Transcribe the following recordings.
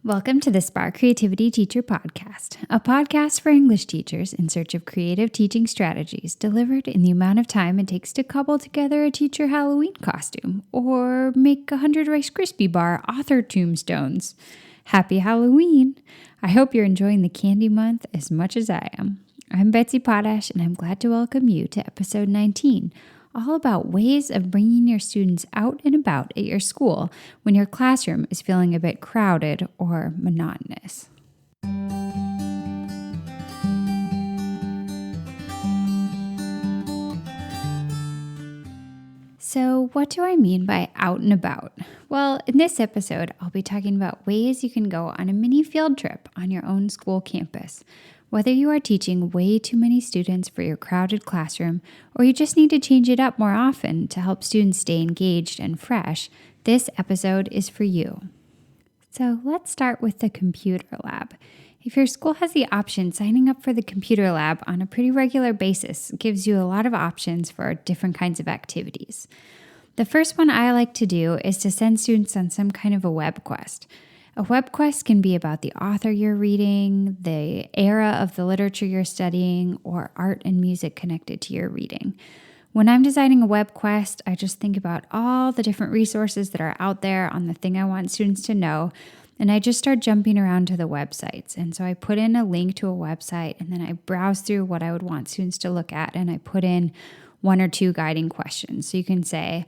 Welcome to the Spark Creativity Teacher Podcast, a podcast for English teachers in search of creative teaching strategies delivered in the amount of time it takes to cobble together a teacher Halloween costume or make 100 Rice Krispie bar author tombstones. Happy Halloween! I hope you're enjoying the candy month as much as I am. I'm Betsy Potash, and I'm glad to welcome you to episode 19, all about ways of bringing your students out and about at your school when your classroom is feeling a bit crowded or monotonous. So, what do I mean by out and about? Well, in this episode, I'll be talking about ways you can go on a mini field trip on your own school campus. Whether you are teaching way too many students for your crowded classroom, or you just need to change it up more often to help students stay engaged and fresh, this episode is for you. So let's start with the computer lab. If your school has the option, signing up for the computer lab on a pretty regular basis gives you a lot of options for different kinds of activities. The first one I like to do is to send students on some kind of a web quest. A web quest can be about the author you're reading, the era of the literature you're studying, or art and music connected to your reading. When I'm designing a web quest, I just think about all the different resources that are out there on the thing I want students to know, and I just start jumping around to the websites. And so I put in a link to a website, and then I browse through what I would want students to look at, and I put in one or two guiding questions. So you can say,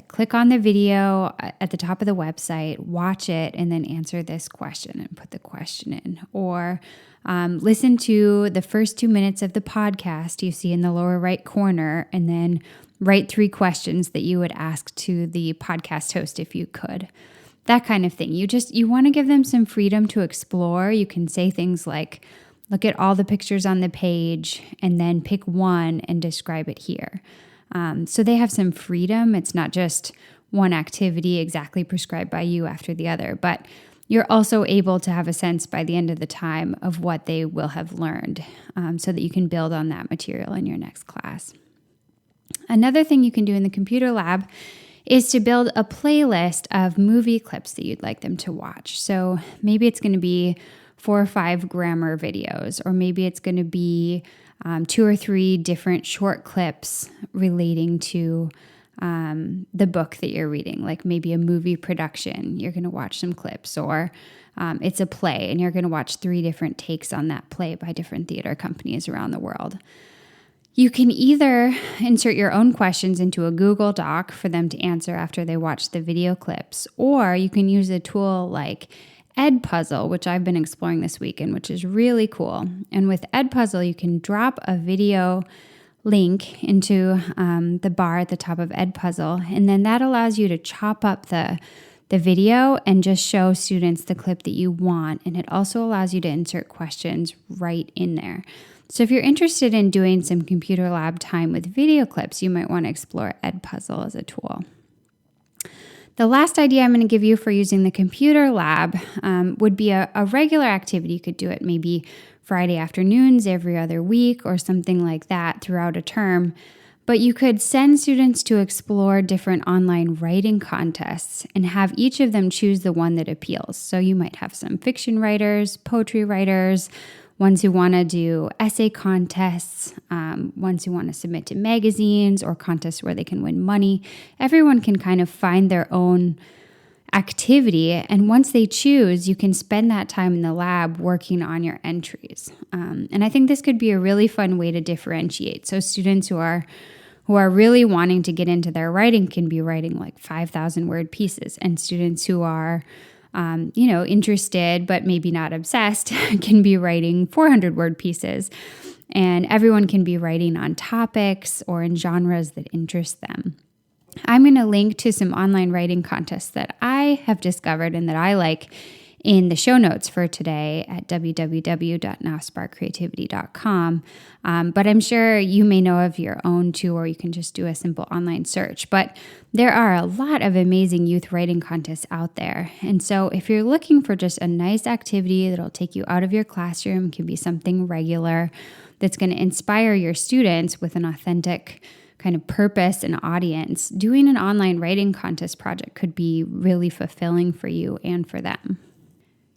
click on the video at the top of the website, watch it, and then answer this question and put the question in. Or listen to the first 2 minutes of the podcast you see in the lower right corner, and then write 3 questions that you would ask to the podcast host if you could. That kind of thing. You want to give them some freedom to explore. You can say things like, look at all the pictures on the page, and then pick one and describe it here. So they have some freedom. It's not just one activity exactly prescribed by you after the other, but you're also able to have a sense by the end of the time of what they will have learned, so that you can build on that material in your next class. Another thing you can do in the computer lab is to build a playlist of movie clips that you'd like them to watch. So maybe it's going to be 4 or 5 grammar videos, or maybe it's going to be 2 or 3 different short clips relating to the book that you're reading, like maybe a movie production. You're going to watch some clips, or it's a play and you're going to watch 3 different takes on that play by different theater companies around the world. You can either insert your own questions into a Google Doc for them to answer after they watch the video clips, or you can use a tool like Edpuzzle, which I've been exploring this weekend, which is really cool. And with Edpuzzle, you can drop a video link into the bar at the top of Edpuzzle, and then that allows you to chop up the video and just show students the clip that you want. And it also allows you to insert questions right in there. So if you're interested in doing some computer lab time with video clips, you might want to explore Edpuzzle as a tool. The last idea I'm going to give you for using the computer lab would be a regular activity. You could do it maybe Friday afternoons every other week or something like that throughout a term. But you could send students to explore different online writing contests and have each of them choose the one that appeals. So you might have some fiction writers, poetry writers, ones who want to do essay contests, ones who want to submit to magazines or contests where they can win money. Everyone can kind of find their own activity, and once they choose, you can spend that time in the lab working on your entries. And I think this could be a really fun way to differentiate. So students who are really wanting to get into their writing can be writing like 5,000 word pieces, and students who are interested but maybe not obsessed can be writing 400 word pieces, and everyone can be writing on topics or in genres that interest them. I'm going to link to some online writing contests that I have discovered and that I like in the show notes for today at www.nowsparkcreativity.com. But I'm sure you may know of your own too, or you can just do a simple online search. But there are a lot of amazing youth writing contests out there. And so if you're looking for just a nice activity that'll take you out of your classroom, can be something regular that's going to inspire your students with an authentic kind of purpose and audience, doing an online writing contest project could be really fulfilling for you and for them.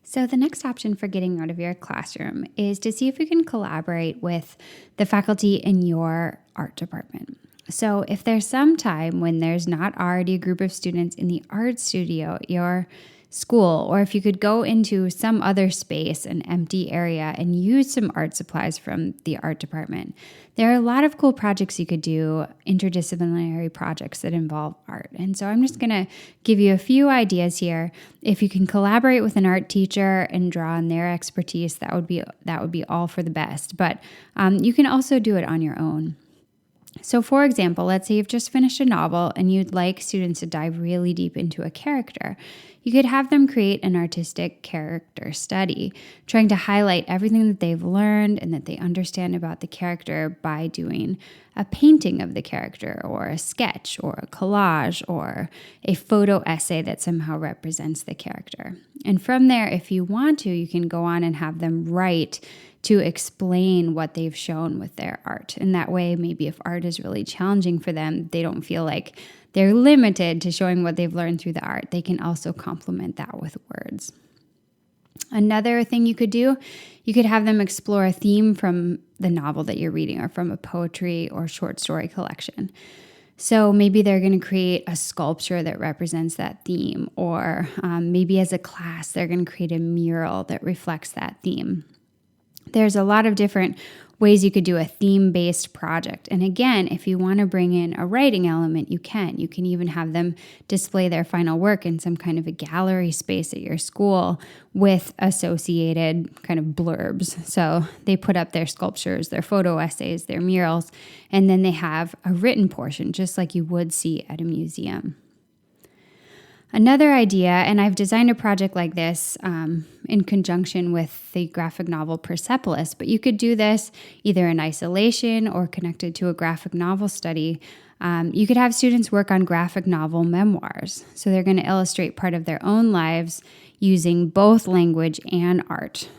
So the next option for getting out of your classroom is to see if you can collaborate with the faculty in your art department. So if there's some time when there's not already a group of students in the art studio at your school, or if you could go into some other space, an empty area, and use some art supplies from the art department. There are a lot of cool projects you could do, interdisciplinary projects that involve art. And so I'm just going to give you a few ideas here. If you can collaborate with an art teacher and draw on their expertise, that would be all for the best. But you can also do it on your own. So for example, let's say you've just finished a novel and you'd like students to dive really deep into a character. You could have them create an artistic character study, trying to highlight everything that they've learned and that they understand about the character by doing a painting of the character, or a sketch, or a collage, or a photo essay that somehow represents the character. And from there, if you want to, you can go on and have them write to explain what they've shown with their art. And that way, maybe if art is really challenging for them, they don't feel like they're limited to showing what they've learned through the art. They can also complement that with words. Another thing you could do, you could have them explore a theme from the novel that you're reading, or from a poetry or short story collection. So maybe they're going to create a sculpture that represents that theme, or maybe as a class, they're going to create a mural that reflects that theme. There's a lot of different ways you could do a theme-based project. And again, if you want to bring in a writing element, you can. You can even have them display their final work in some kind of a gallery space at your school with associated kind of blurbs. So they put up their sculptures, their photo essays, their murals, and then they have a written portion, just like you would see at a museum. Another idea, and I've designed a project like this in conjunction with the graphic novel Persepolis, but you could do this either in isolation or connected to a graphic novel study. You could have students work on graphic novel memoirs. So they're going to illustrate part of their own lives using both language and art.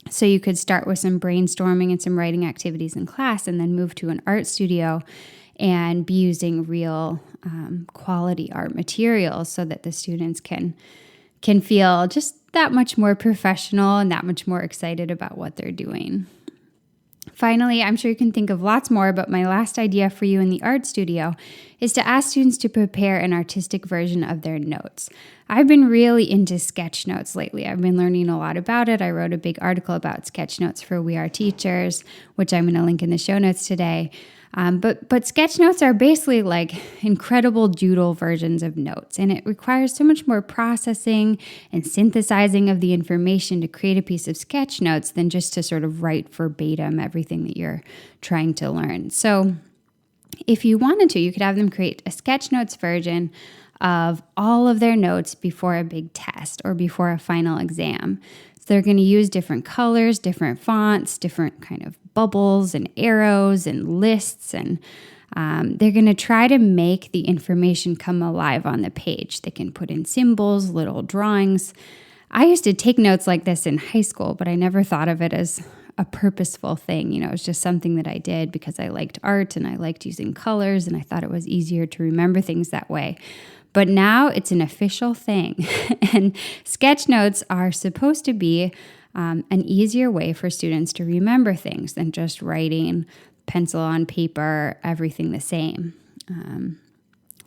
So you could start with some brainstorming and some writing activities in class, and then move to an art studio and be using real quality art materials so that the students can feel just that much more professional and that much more excited about what they're doing. Finally, I'm sure you can think of lots more, but my last idea for you in the art studio is to ask students to prepare an artistic version of their notes. I've been really into sketch notes lately. I've been learning a lot about it. I wrote a big article about sketch notes for We Are Teachers, which I'm going to link in the show notes today. But sketch notes are basically like incredible doodle versions of notes, and it requires so much more processing and synthesizing of the information to create a piece of sketch notes than just to sort of write verbatim everything that you're trying to learn. So if you wanted to, you could have them create a sketch notes version of all of their notes before a big test or before a final exam. So they're going to use different colors, different fonts, different kind of bubbles and arrows and lists, and they're going to try to make the information come alive on the page. They can put in symbols, little drawings. I used to take notes like this in high school, but I never thought of it as a purposeful thing. You know, it was just something that I did because I liked art and I liked using colors, and I thought it was easier to remember things that way. But now it's an official thing. And sketch notes are supposed to be an easier way for students to remember things than just writing pencil on paper, everything the same.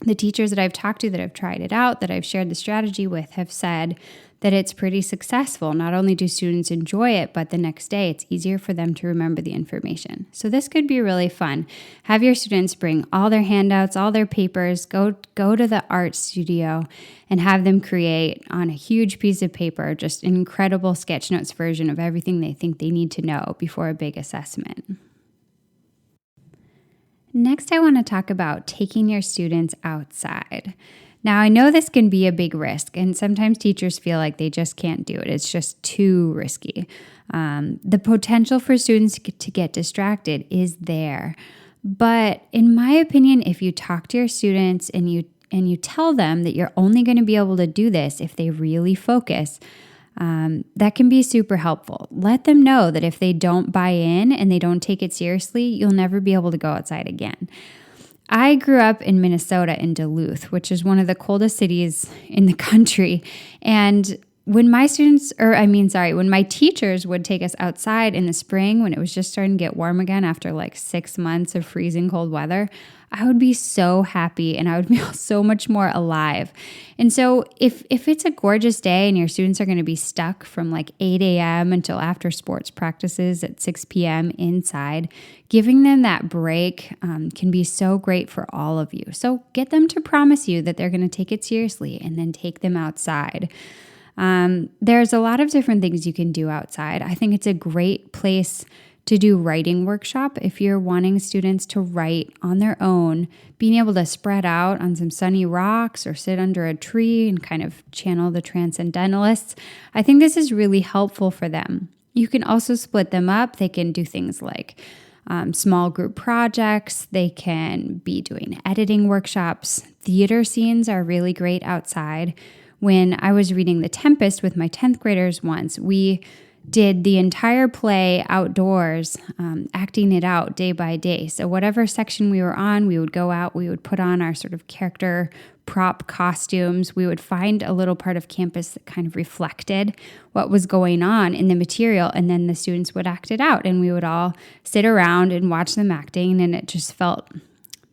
The teachers that I've talked to that have tried it out, that I've shared the strategy with, have said that it's pretty successful. Not only do students enjoy it, but the next day it's easier for them to remember the information. So this could be really fun. Have your students bring all their handouts, all their papers, go to the art studio and have them create on a huge piece of paper just an incredible sketch notes version of everything they think they need to know before a big assessment. Next, I want to talk about taking your students outside. Now, I know this can be a big risk, and sometimes teachers feel like they just can't do it. It's just too risky. The potential for students to get distracted is there. But in my opinion, if you talk to your students and you tell them that you're only going to be able to do this if they really focus, that can be super helpful. Let them know that if they don't buy in and they don't take it seriously, you'll never be able to go outside again. I grew up in Minnesota, in Duluth, which is one of the coldest cities in the country. And when my teachers would take us outside in the spring when it was just starting to get warm again after like 6 months of freezing cold weather, I would be so happy and I would feel so much more alive. And so if it's a gorgeous day and your students are going to be stuck from like 8 a.m. until after sports practices at 6 p.m. inside, giving them that break can be so great for all of you. So get them to promise you that they're going to take it seriously and then take them outside. There's a lot of different things you can do outside. I think it's a great place to do writing workshop if you're wanting students to write on their own, being able to spread out on some sunny rocks or sit under a tree and kind of channel the transcendentalists. I think this is really helpful for them. You can also split them up. They can do things like small group projects. They can be doing editing workshops. Theater scenes are really great outside. When I was reading The Tempest with my 10th graders once, we did the entire play outdoors, acting it out day by day. So whatever section we were on, we would go out, we would put on our sort of character prop costumes. We would find a little part of campus that kind of reflected what was going on in the material, and then the students would act it out, and we would all sit around and watch them acting, and it just felt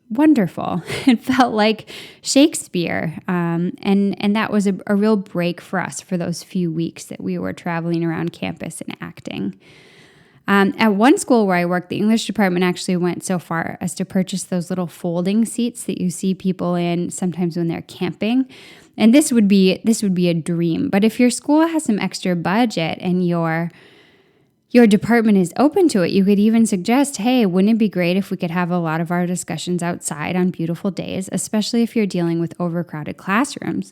wonderful. It felt like Shakespeare. And that was a real break for us for those few weeks that we were traveling around campus and acting. At one school where I worked, the English department actually went so far as to purchase those little folding seats that you see people in sometimes when they're camping. And this would be a dream. But if your school has some extra budget and your department is open to it, you could even suggest, hey, wouldn't it be great if we could have a lot of our discussions outside on beautiful days, especially if you're dealing with overcrowded classrooms.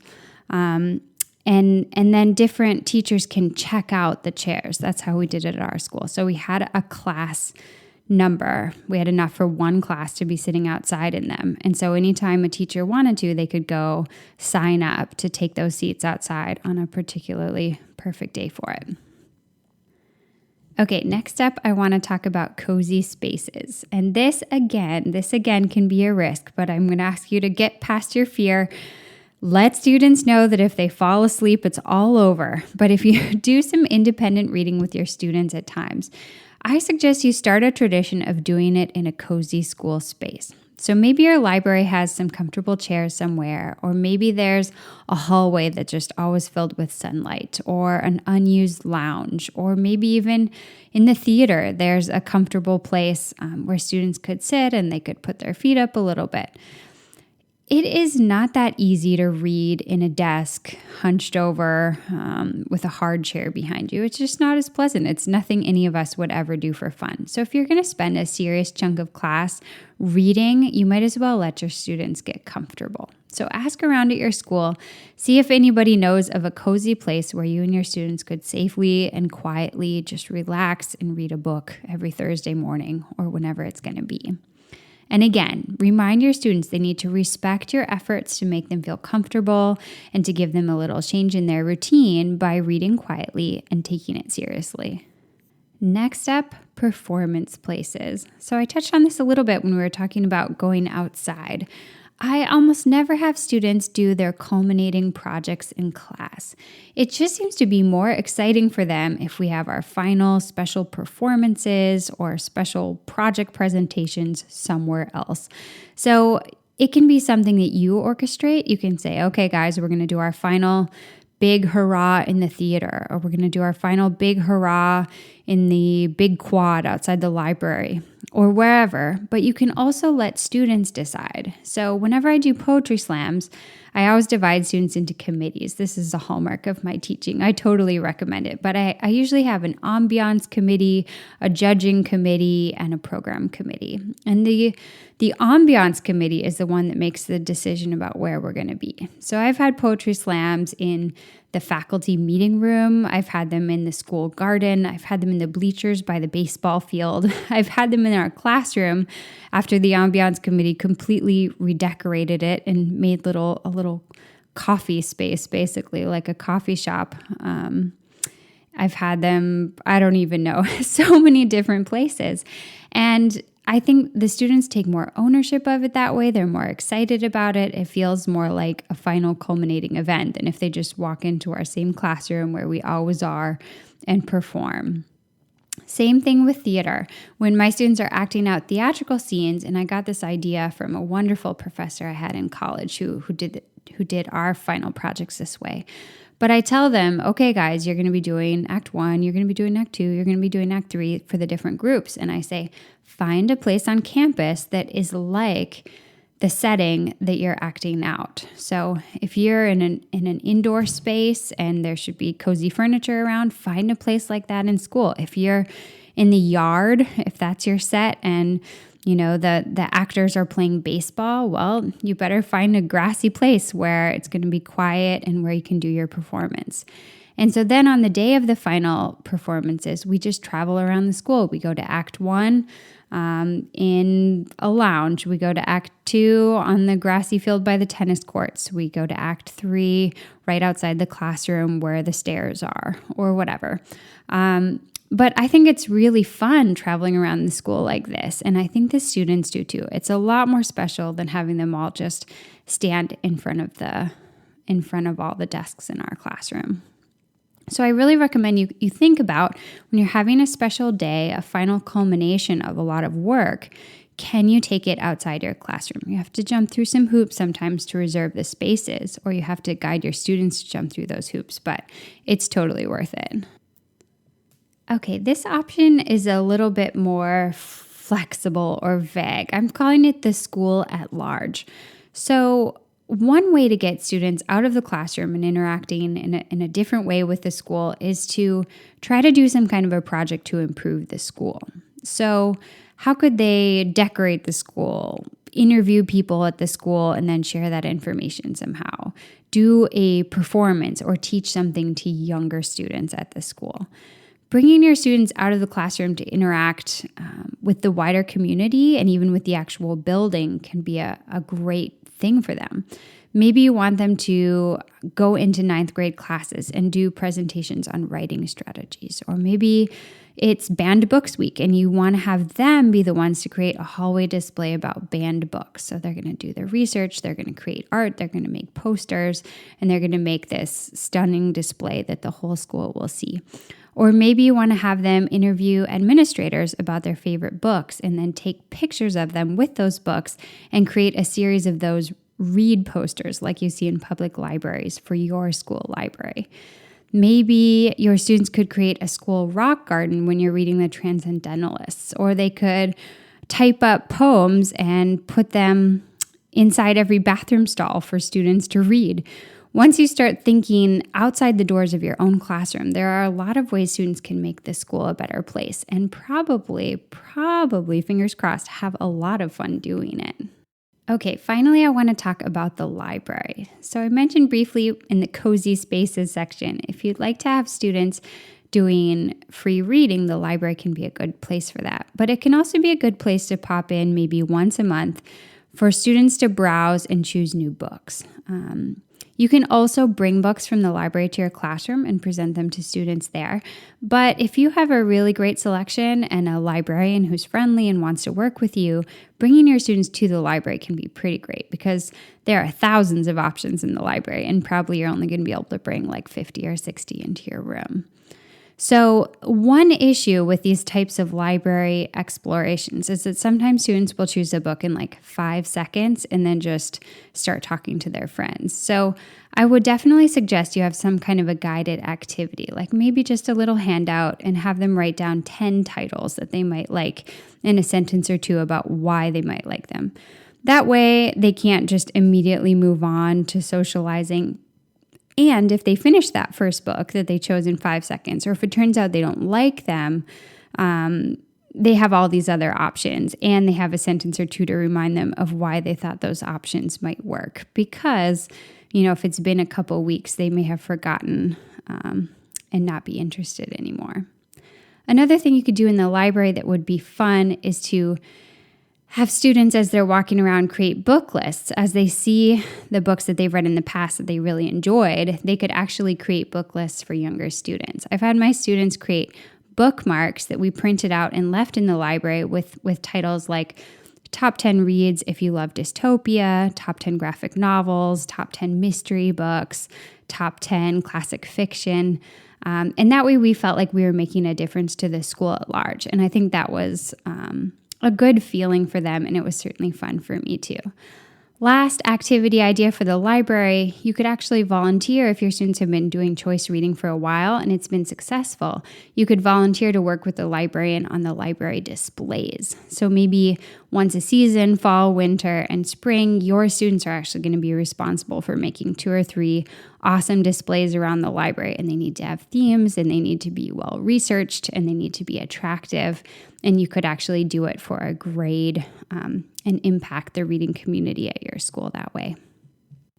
And then different teachers can check out the chairs. That's how we did it at our school. So we had a class number. We had enough for one class to be sitting outside in them. And so anytime a teacher wanted to, they could go sign up to take those seats outside on a particularly perfect day for it. Okay, next up, I want to talk about cozy spaces. And this again can be a risk, but I'm going to ask you to get past your fear. Let students know that if they fall asleep, it's all over. But if you do some independent reading with your students at times, I suggest you start a tradition of doing it in a cozy school space. So maybe your library has some comfortable chairs somewhere, or maybe there's a hallway that's just always filled with sunlight, or an unused lounge, or maybe even in the theater, there's a comfortable place where students could sit and they could put their feet up a little bit. It is not that easy to read in a desk, hunched over, with a hard chair behind you. It's just not as pleasant. It's nothing any of us would ever do for fun. So if you're going to spend a serious chunk of class reading, you might as well let your students get comfortable. So ask around at your school, see if anybody knows of a cozy place where you and your students could safely and quietly just relax and read a book every Thursday morning or whenever it's going to be. And again, remind your students they need to respect your efforts to make them feel comfortable and to give them a little change in their routine by reading quietly and taking it seriously. Next up, performance places. So I touched on this a little bit when we were talking about going outside. I almost never have students do their culminating projects in class. It just seems to be more exciting for them if we have our final special performances or special project presentations somewhere else. So it can be something that you orchestrate. You can say, okay, guys, we're going to do our final big hurrah in the theater, or we're going to do our final big hurrah in the big quad outside the library or wherever, but you can also let students decide. So whenever I do poetry slams, I always divide students into committees. This is a hallmark of my teaching. I totally recommend it, but I usually have an ambiance committee, a judging committee, and a program committee. And the ambiance committee is the one that makes the decision about where we're going to be. So I've had poetry slams in the faculty meeting room. I've had them in the school garden. I've had them in the bleachers by the baseball field. I've had them in our classroom after the ambiance committee completely redecorated it and made a little coffee space, basically like a coffee shop. I've had them, I don't even know, so many different places. And I think the students take more ownership of it that way. They're more excited about it. It feels more like a final culminating event than if they just walk into our same classroom where we always are and perform. Same thing with theater. When my students are acting out theatrical scenes, and I got this idea from a wonderful professor I had in college who did our final projects this way. But I tell them, okay, guys, you're going to be doing Act 1, you're going to be doing Act 2, you're going to be doing Act 3 for the different groups. And I say, find a place on campus that is like the setting that you're acting out. So if you're in an indoor space and there should be cozy furniture around, find a place like that in school. If you're in the yard, if that's your set, and the actors are playing baseball, well, you better find a grassy place where it's going to be quiet and where you can do your performance. And so then on the day of the final performances, we just travel around the school. We go to Act 1 in a lounge. We go to Act 2 on the grassy field by the tennis courts. We go to Act 3 right outside the classroom where the stairs are, or whatever. But I think it's really fun traveling around the school like this, and I think the students do too. It's a lot more special than having them all just stand in front of all the desks in our classroom. So I really recommend you think about when you're having a special day, a final culmination of a lot of work, can you take it outside your classroom? You have to jump through some hoops sometimes to reserve the spaces, or you have to guide your students to jump through those hoops, but it's totally worth it. Okay, this option is a little bit more flexible or vague. I'm calling it the school at large. So one way to get students out of the classroom and interacting in a different way with the school is to try to do some kind of a project to improve the school. So how could they decorate the school, interview people at the school, and then share that information somehow? Do a performance or teach something to younger students at the school. Bringing your students out of the classroom to interact with the wider community and even with the actual building can be a great thing for them. Maybe you want them to go into 9th grade classes and do presentations on writing strategies. Or maybe it's banned books week and you want to have them be the ones to create a hallway display about banned books. So they're going to do their research, they're going to create art, they're going to make posters, and they're going to make this stunning display that the whole school will see. Or maybe you want to have them interview administrators about their favorite books and then take pictures of them with those books and create a series of those read posters like you see in public libraries for your school library. Maybe your students could create a school rock garden when you're reading the Transcendentalists, or they could type up poems and put them inside every bathroom stall for students to read. Once you start thinking outside the doors of your own classroom, there are a lot of ways students can make the school a better place and probably, fingers crossed, have a lot of fun doing it. Okay, finally, I want to talk about the library. So I mentioned briefly in the cozy spaces section, if you'd like to have students doing free reading, the library can be a good place for that. But it can also be a good place to pop in maybe once a month for students to browse and choose new books. You can also bring books from the library to your classroom and present them to students there. But if you have a really great selection and a librarian who's friendly and wants to work with you, bringing your students to the library can be pretty great because there are thousands of options in the library and probably you're only going to be able to bring like 50 or 60 into your room. So one issue with these types of library explorations is that sometimes students will choose a book in like 5 seconds and then just start talking to their friends. So I would definitely suggest you have some kind of a guided activity, like maybe just a little handout and have them write down 10 titles that they might like in a sentence or two about why they might like them. That way they can't just immediately move on to socializing. And if they finish that first book that they chose in 5 seconds, or if it turns out they don't like them, they have all these other options and they have a sentence or two to remind them of why they thought those options might work. Because, if it's been a couple weeks, they may have forgotten and not be interested anymore. Another thing you could do in the library that would be fun is to have students, as they're walking around, create book lists. As they see the books that they've read in the past that they really enjoyed, they could actually create book lists for younger students. I've had my students create bookmarks that we printed out and left in the library with titles like Top 10 Reads If You Love Dystopia, Top 10 Graphic Novels, Top 10 Mystery Books, Top 10 Classic Fiction. And that way we felt like we were making a difference to the school at large. And I think that was a good feeling for them, and it was certainly fun for me too. Last activity idea for the library, you could actually volunteer if your students have been doing choice reading for a while and it's been successful. You could volunteer to work with the librarian on the library displays. So maybe once a season, fall, winter, and spring, your students are actually going to be responsible for making 2 or 3 awesome displays around the library. And they need to have themes, and they need to be well researched, and they need to be attractive. And you could actually do it for a grade and impact the reading community at your school that way.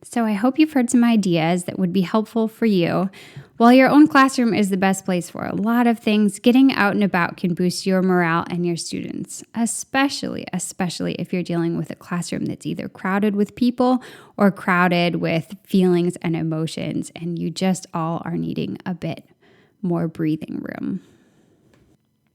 So I hope you've heard some ideas that would be helpful for you. While your own classroom is the best place for a lot of things, getting out and about can boost your morale and your students, especially if you're dealing with a classroom that's either crowded with people or crowded with feelings and emotions, and you just all are needing a bit more breathing room.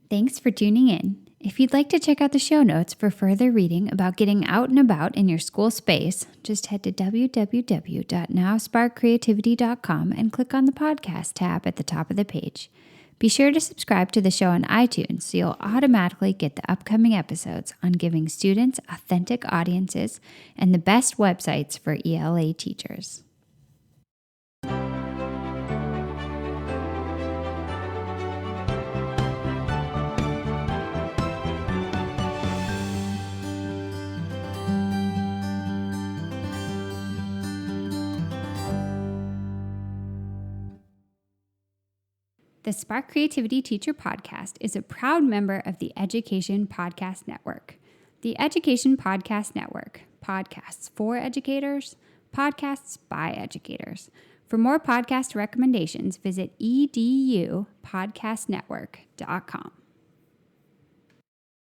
Thanks for tuning in. If you'd like to check out the show notes for further reading about getting out and about in your school space, just head to www.nowsparkcreativity.com and click on the podcast tab at the top of the page. Be sure to subscribe to the show on iTunes so you'll automatically get the upcoming episodes on giving students authentic audiences and the best websites for ELA teachers. The Spark Creativity Teacher Podcast is a proud member of the Education Podcast Network. The Education Podcast Network, podcasts for educators, podcasts by educators. For more podcast recommendations, visit edupodcastnetwork.com.